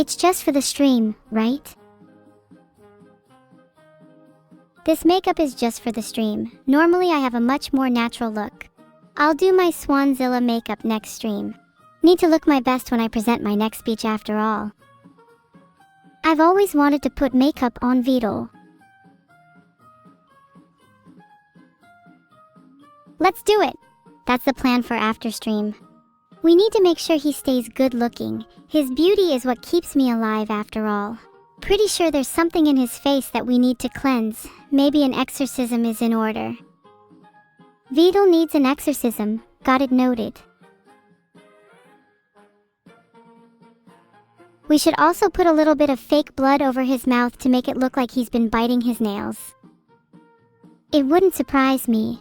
It's just for the stream, right? This makeup is just for the stream. Normally I have a much more natural look. I'll do my Swanzilla makeup next stream. Need to look my best when I present my next speech after all. I've always wanted to put makeup on Vedal. Let's do it! That's the plan for after stream. We need to make sure he stays good looking. His beauty is what keeps me alive after all. Pretty sure there's something in his face that we need to cleanse. Maybe an exorcism is in order. Vedal needs an exorcism. Got it noted. We should also put a little bit of fake blood over his mouth to make it look like he's been biting his nails. It wouldn't surprise me.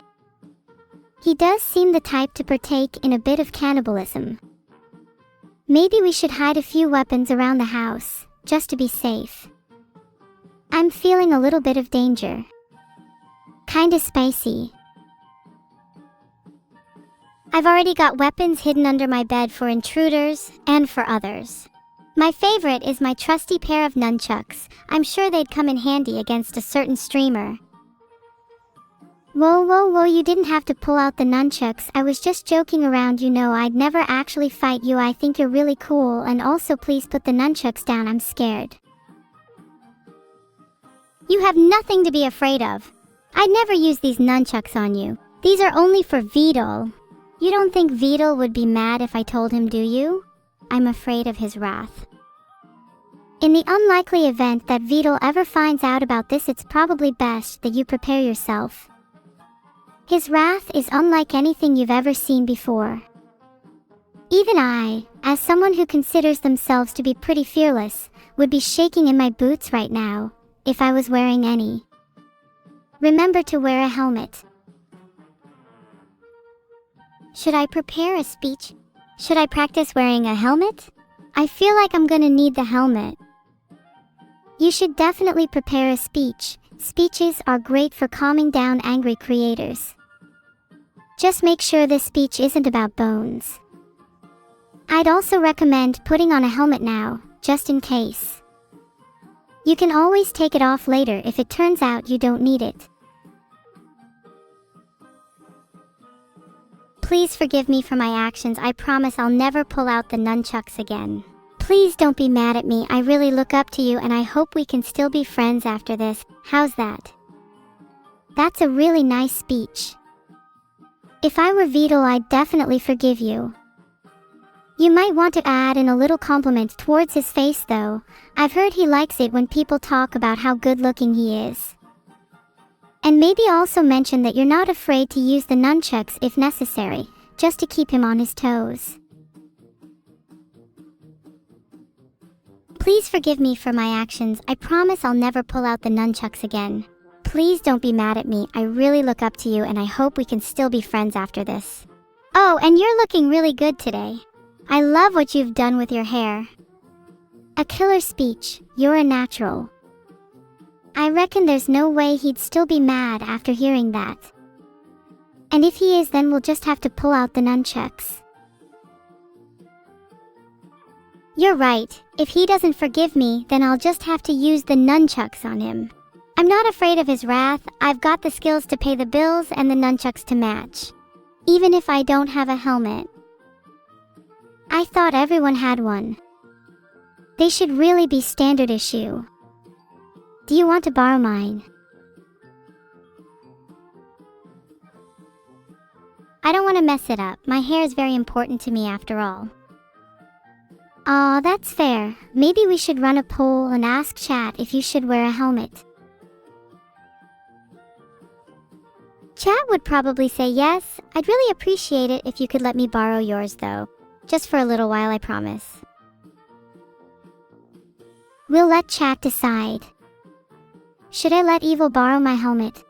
He does seem the type to partake in a bit of cannibalism. Maybe we should hide a few weapons around the house, just to be safe. I'm feeling a little bit of danger. Kinda spicy. I've already got weapons hidden under my bed for intruders and for others. My favorite is my trusty pair of nunchucks. I'm sure they'd come in handy against a certain streamer. Whoa, you didn't have to pull out the nunchucks. I was just joking around, you know. I'd never actually fight you. I think you're really cool, and also please put the nunchucks down. I'm scared. You have nothing to be afraid of. I'd never use these nunchucks on you. These are only for Vedal. You don't think Vedal would be mad if I told him, do you? I'm afraid of his wrath. In the unlikely event that Vedal ever finds out about this, it's probably best that you prepare yourself. His wrath is unlike anything you've ever seen before. Even I, as someone who considers themselves to be pretty fearless, would be shaking in my boots right now, if I was wearing any. Remember to wear a helmet. Should I prepare a speech? Should I practice wearing a helmet? I feel like I'm gonna need the helmet. You should definitely prepare a speech. Speeches are great for calming down angry creators. Just make sure this speech isn't about bones. I'd also recommend putting on a helmet now, just in case. You can always take it off later if it turns out you don't need it. Please forgive me for my actions. I promise I'll never pull out the nunchucks again. Please don't be mad at me. I really look up to you and I hope we can still be friends after this. How's that? That's a really nice speech. If I were Vedal, I'd definitely forgive you. You might want to add in a little compliment towards his face though. I've heard he likes it when people talk about how good looking he is. And maybe also mention that you're not afraid to use the nunchucks if necessary, just to keep him on his toes. Please forgive me for my actions. I promise I'll never pull out the nunchucks again. Please don't be mad at me. I really look up to you and I hope we can still be friends after this. Oh, and you're looking really good today. I love what you've done with your hair. A killer speech. You're a natural. I reckon there's no way he'd still be mad after hearing that. And if he is, then we'll just have to pull out the nunchucks. You're right. If he doesn't forgive me, then I'll just have to use the nunchucks on him. I'm not afraid of his wrath. I've got the skills to pay the bills and the nunchucks to match. Even if I don't have a helmet. I thought everyone had one. They should really be standard issue. Do you want to borrow mine? I don't want to mess it up. My hair is very important to me after all. Aw, that's fair. Maybe we should run a poll and ask chat if you should wear a helmet. Chat would probably say yes. I'd really appreciate it if you could let me borrow yours though. Just for a little while, I promise. We'll let chat decide. Should I let Evil borrow my helmet?